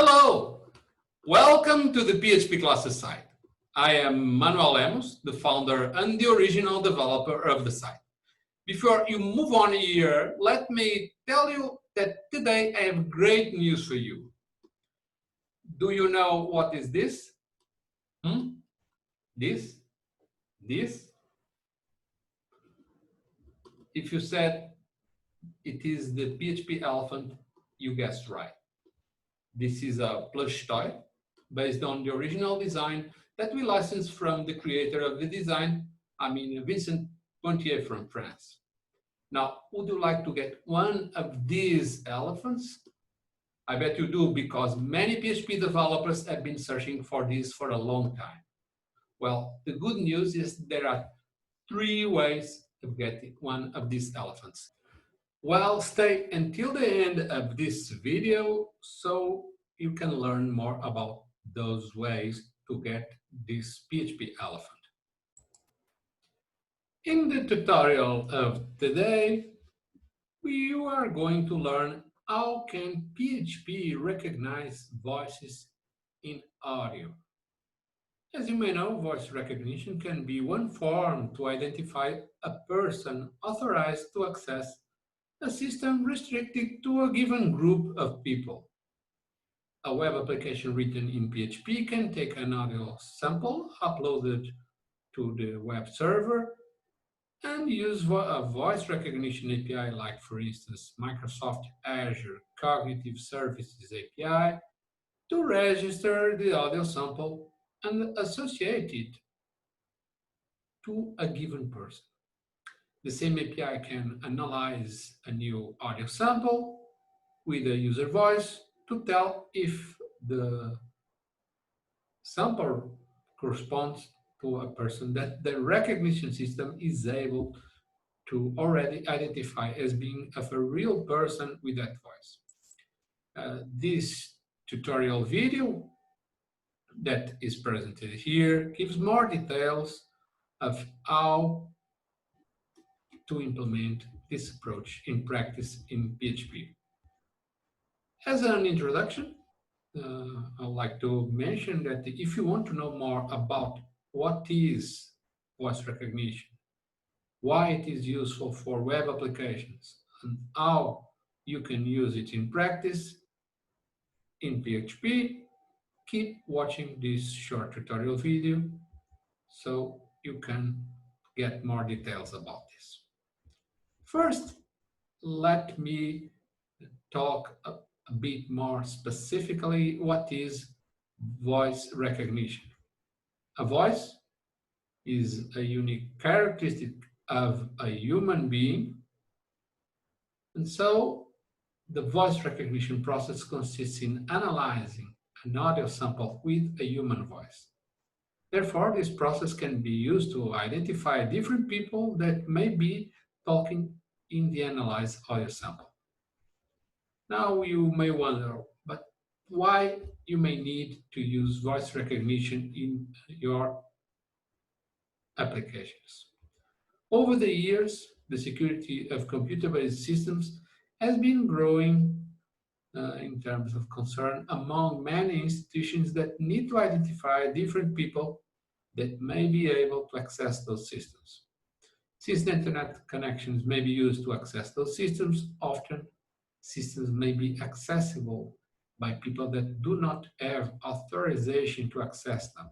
Hello, welcome to the PHP classes site. I am Manuel Lemos, the founder and the original developer of the site. Before you move on here, let me tell you that today I have great news for you. Do you know what is this? This? If you said it is the PHP elephant, you guessed right. This is a plush toy based on the original design that we licensed from the creator of the design, Vincent Pontier from France. Now, would you like to get one of these elephants? I bet you do, because many PHP developers have been searching for this for a long time. Well, the good news is there are 3 ways of getting one of these elephants. Well, stay until the end of this video so you can learn more about those ways to get this PHP elephant. In the tutorial of today, we are going to learn how can PHP recognize voices in audio. As you may know, voice recognition can be one form to identify a person authorized to access a system restricted to a given group of people. A web application written in PHP can take an audio sample uploaded to the web server and use a voice recognition API like, for instance, Microsoft Azure Cognitive Services API to register the audio sample and associate it to a given person. The same API can analyze a new audio sample with a user voice to tell if the sample corresponds to a person that the recognition system is able to already identify as being of a real person with that voice. This tutorial video that is presented here gives more details of how to implement this approach in practice in PHP. As an introduction, I'd like to mention that if you want to know more about what is voice recognition, why it is useful for web applications, and how you can use it in practice in PHP, keep watching this short tutorial video so you can get more details about this. First, let me talk a bit more specifically what is voice recognition. A voice is a unique characteristic of a human being, and so the voice recognition process consists in analyzing an audio sample with a human voice. Therefore, this process can be used to identify different people that may be talking in the analyzed audio sample. Now you may wonder, but why you may need to use voice recognition in your applications? Over the years, the security of computer-based systems has been growing in terms of concern among many institutions that need to identify different people that may be able to access those systems. Since internet connections may be used to access those systems, often systems may be accessible by people that do not have authorization to access them.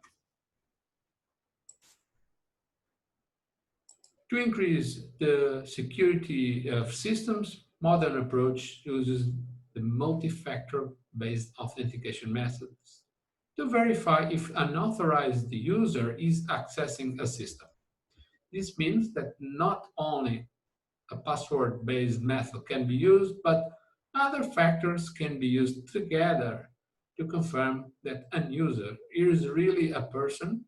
To increase the security of systems, modern approach uses the multi-factor based authentication methods to verify if an authorized user is accessing a system. This means that not only a password-based method can be used, but other factors can be used together to confirm that a user is really a person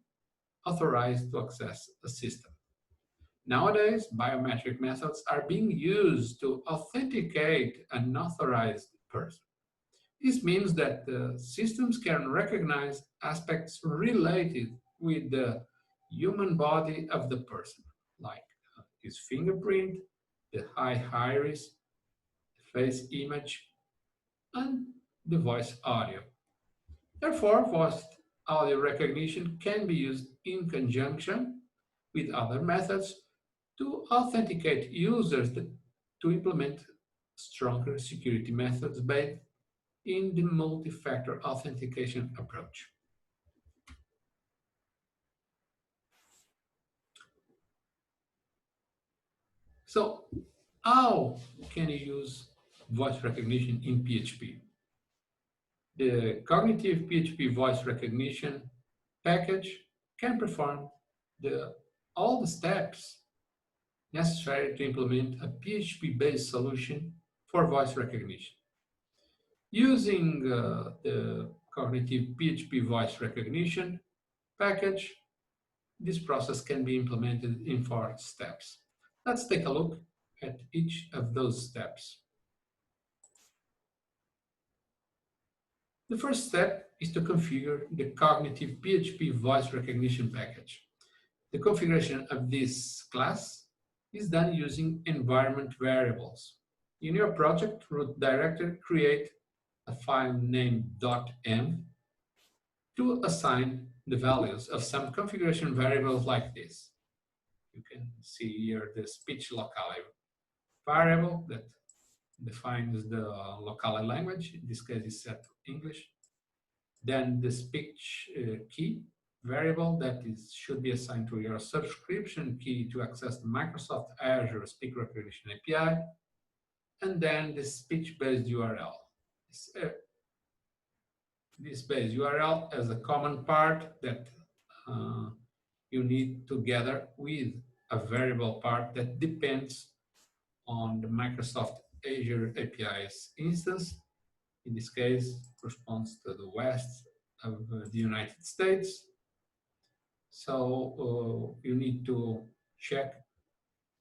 authorized to access a system. Nowadays, biometric methods are being used to authenticate an authorized person. This means that the systems can recognize aspects related with the human body of the person, like his fingerprint, the high iris, the face image, and the voice audio. Therefore, voice audio recognition can be used in conjunction with other methods to authenticate users to implement stronger security methods based in the multi-factor authentication approach. So, how can you use voice recognition in PHP? The cognitive PHP voice recognition package can perform all the steps necessary to implement a PHP-based solution for voice recognition. Using the cognitive PHP voice recognition package, this process can be implemented in 4 steps. Let's take a look at each of those steps. The first step is to configure the cognitive PHP voice recognition package. The configuration of this class is done using environment variables. In your project root directory, create a file named .m to assign the values of some configuration variables like this. You can see here the speech locale variable that defines the locale language. In this case, is set to English. Then the speech key variable that should be assigned to your subscription key to access the Microsoft Azure Speech Recognition API. And then the speech-based URL. This base URL as a common part that you need together with a variable part that depends on the Microsoft Azure API's instance. In this case, corresponds to the west of the United States. So you need to check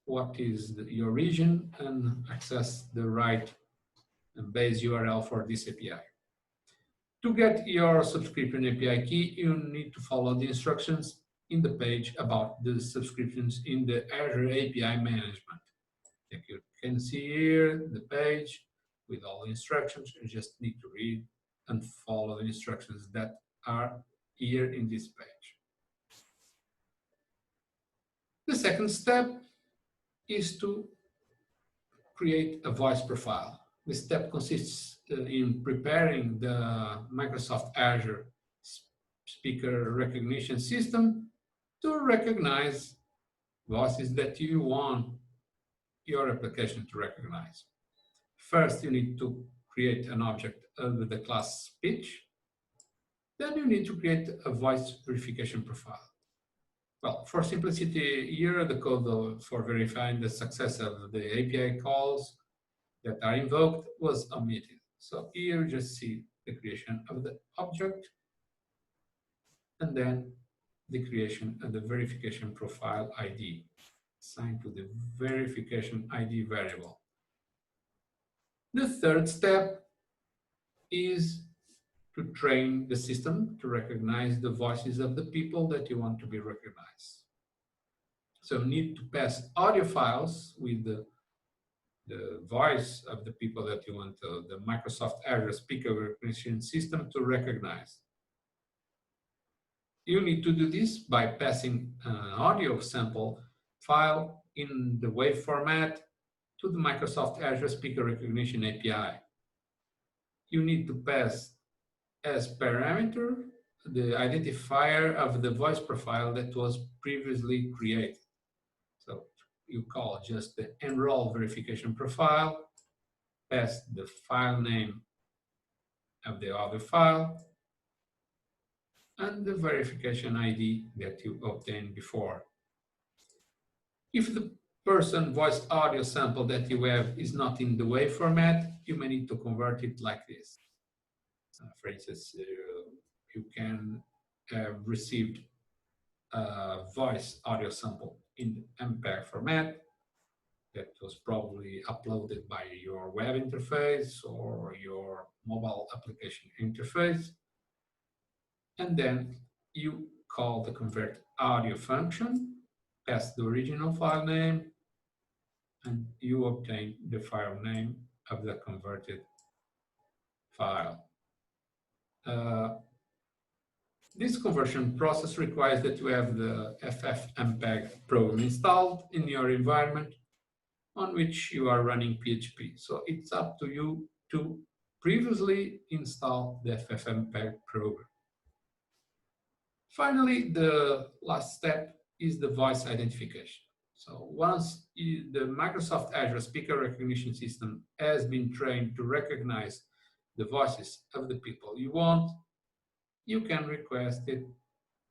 what is your region and access the right base URL for this API. To get your subscription API key, you need to follow the instructions in the page about the subscriptions in the Azure API management. Like you can see here, the page with all the instructions. You just need to read and follow the instructions that are here in this page. The second step is to create a voice profile. This step consists in preparing the Microsoft Azure speaker recognition system to recognize voices that you want your application to recognize. First, you need to create an object under the class speech. Then you need to create a voice verification profile. Well, for simplicity, here the code for verifying the success of the API calls that are invoked was omitted. So here you just see the creation of the object and then the creation of the verification profile ID assigned to the verification ID variable. The third step is to train the system to recognize the voices of the people that you want to be recognized. So you need to pass audio files with the voice of the people that you want the Microsoft Azure speaker recognition system to recognize. You need to do this by passing an audio sample file in the WAV format to the Microsoft Azure Speaker Recognition API. You need to pass as parameter the identifier of the voice profile that was previously created. So you call just the enroll verification profile, pass the file name of the audio file, and the verification ID that you obtained before. If the person voiced audio sample that you have is not in the WAV format, you may need to convert it like this. For instance, you can have received a voice audio sample in MPEG format that was probably uploaded by your web interface or your mobile application interface. And then you call the convert audio function, pass the original file name, and you obtain the file name of the converted file. This conversion process requires that you have the FFmpeg program installed in your environment on which you are running PHP. So it's up to you to previously install the FFmpeg program. Finally, the last step is the voice identification. So once the Microsoft Azure speaker recognition system has been trained to recognize the voices of the people you want, you can request it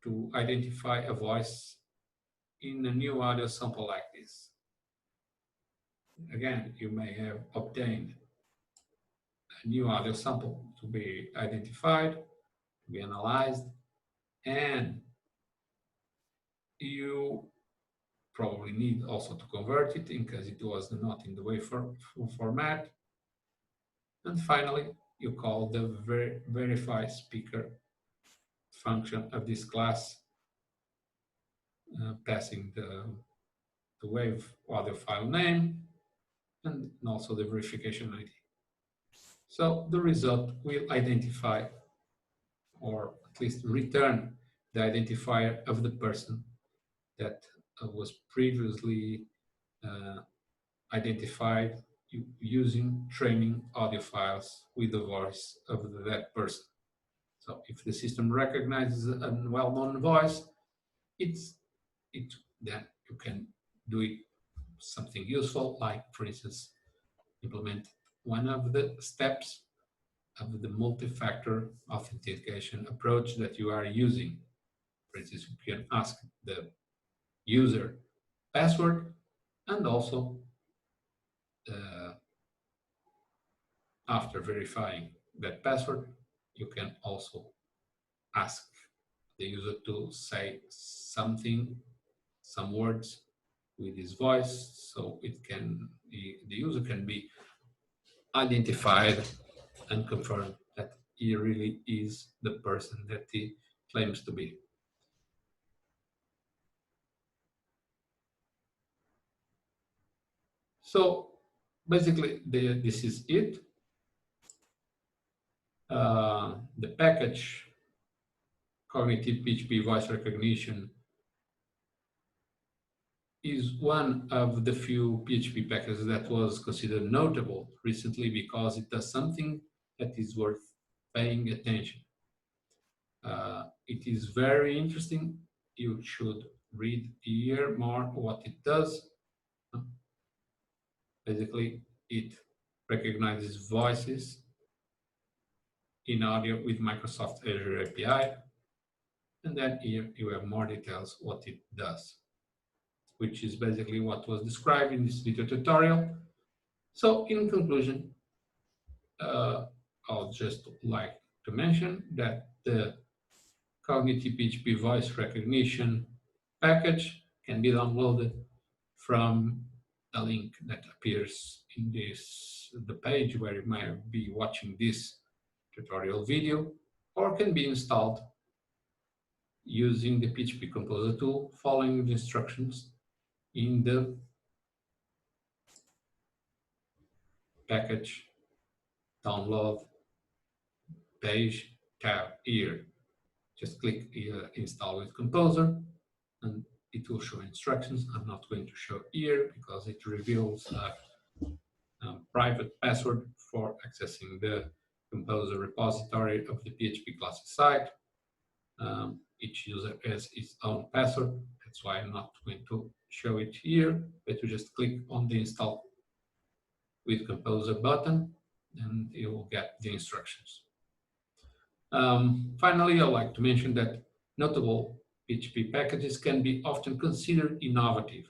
to identify a voice in a new audio sample like this. Again, you may have obtained a new audio sample to be identified, to be analyzed, and you probably need also to convert it in case it was not in the full format. And finally, you call the verify speaker function of this class, passing the wave audio file name and also the verification ID. So the result will identify, or at least return, the identifier of the person that was previously identified using training audio files with the voice of that person. So if the system recognizes a well-known voice, then you can do it something useful, like, for instance, implement one of the steps of the multi-factor authentication approach that you are using. For instance, you can ask the user password, and also after verifying that password, you can also ask the user to say something, some words with his voice, so the user can be identified and confirmed that he really is the person that he claims to be. So basically, this is it. The package Cognitive PHP Voice Recognition is one of the few PHP packages that was considered notable recently because it does something that is worth paying attention. It is very interesting. You should read here more what it does. Basically, it recognizes voices in audio with Microsoft Azure API. And then here you have more details what it does, which is basically what was described in this video tutorial. So in conclusion, I'll just like to mention that the Cognitive PHP Voice Recognition package can be downloaded from the link that appears in the page where you might be watching this tutorial video, or can be installed using the PHP Composer tool, following the instructions in the package download page tab here. Just click here, install with Composer, and it will show instructions. I'm not going to show here because it reveals a private password for accessing the Composer repository of the PHP classes site. Each user has its own password. That's why I'm not going to show it here, but you just click on the install with Composer button and you will get the instructions. Finally, I'd like to mention that notable PHP packages can be often considered innovative.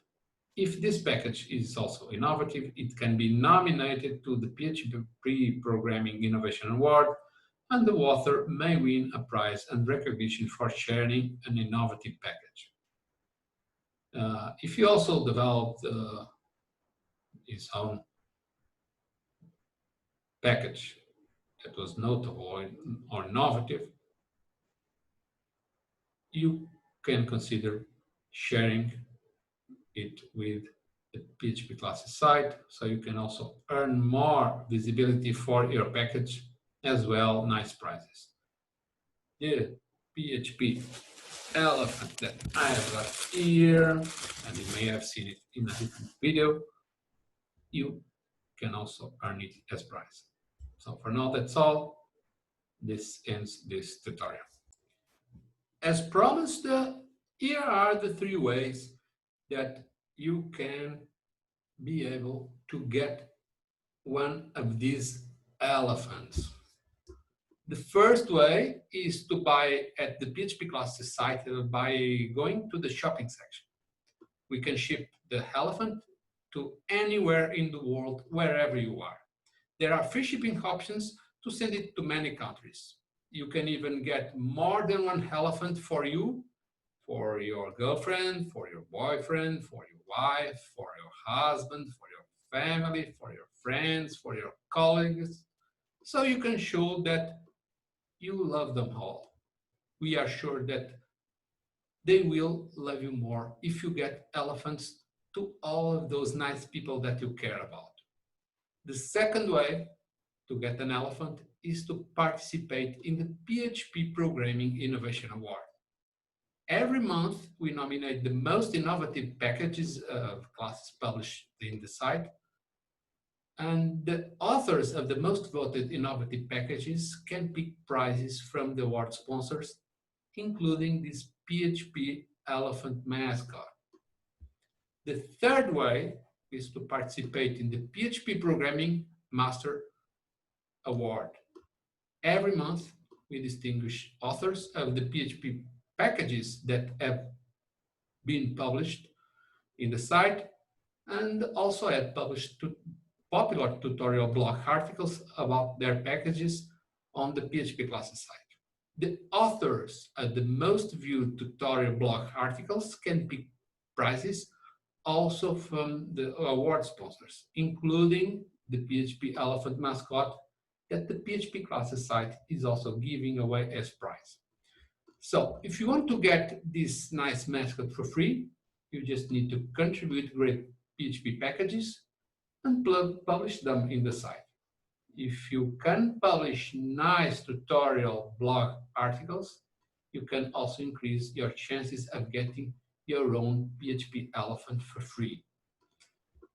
If this package is also innovative, it can be nominated to the PHP Programming Innovation Award, and the author may win a prize and recognition for sharing an innovative package. If you also developed his own package that was notable or innovative, you can consider sharing it with the PHP classes site, so you can also earn more visibility for your package, as well nice prizes. The PHP elephant that I have got here, and you may have seen it in a different video, you can also earn it as prize. So for now, that's all. This ends this tutorial. As promised, here are the 3 ways that you can be able to get one of these elephants. The first way is to buy at the PHP classes site by going to the shopping section. We can ship the elephant to anywhere in the world, wherever you are. There are free shipping options to send it to many countries. You can even get more than one elephant for you, for your girlfriend, for your boyfriend, for your wife, for your husband, for your family, for your friends, for your colleagues. So you can show that you love them all. We are sure that they will love you more if you get elephants to all of those nice people that you care about. The second way to get an elephant is to participate in the PHP Programming Innovation Award. Every month, we nominate the most innovative packages of classes published in the site, and the authors of the most voted innovative packages can pick prizes from the award sponsors, including this PHP elephant mascot. The third way is to participate in the PHP Programming Master Award. Every month, we distinguish authors of the PHP packages that have been published in the site and also have published popular tutorial blog articles about their packages on the PHP classes site. The authors of the most viewed tutorial blog articles can pick prizes also from the award sponsors, including the PHP Elephant mascot that the PHP classes site is also giving away as prize. So if you want to get this nice mascot for free, you just need to contribute great PHP packages and publish them in the site. If you can publish nice tutorial blog articles, you can also increase your chances of getting your own PHP elephant for free.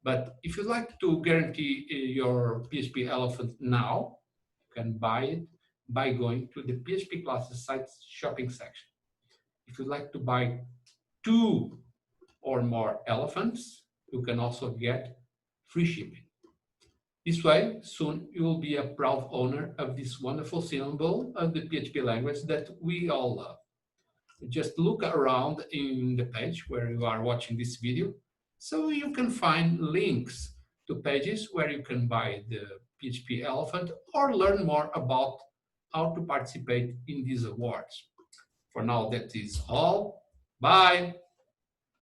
But if you'd like to guarantee your PHP elephant now, you can buy it by going to the PHP classes site shopping section. If you'd like to buy 2 or more elephants, you can also get free shipping. This way, soon you will be a proud owner of this wonderful symbol of the PHP language that we all love. Just look around in the page where you are watching this video, so you can find links to pages where you can buy the PHP elephant or learn more about how to participate in these awards. For now, that is all. Bye.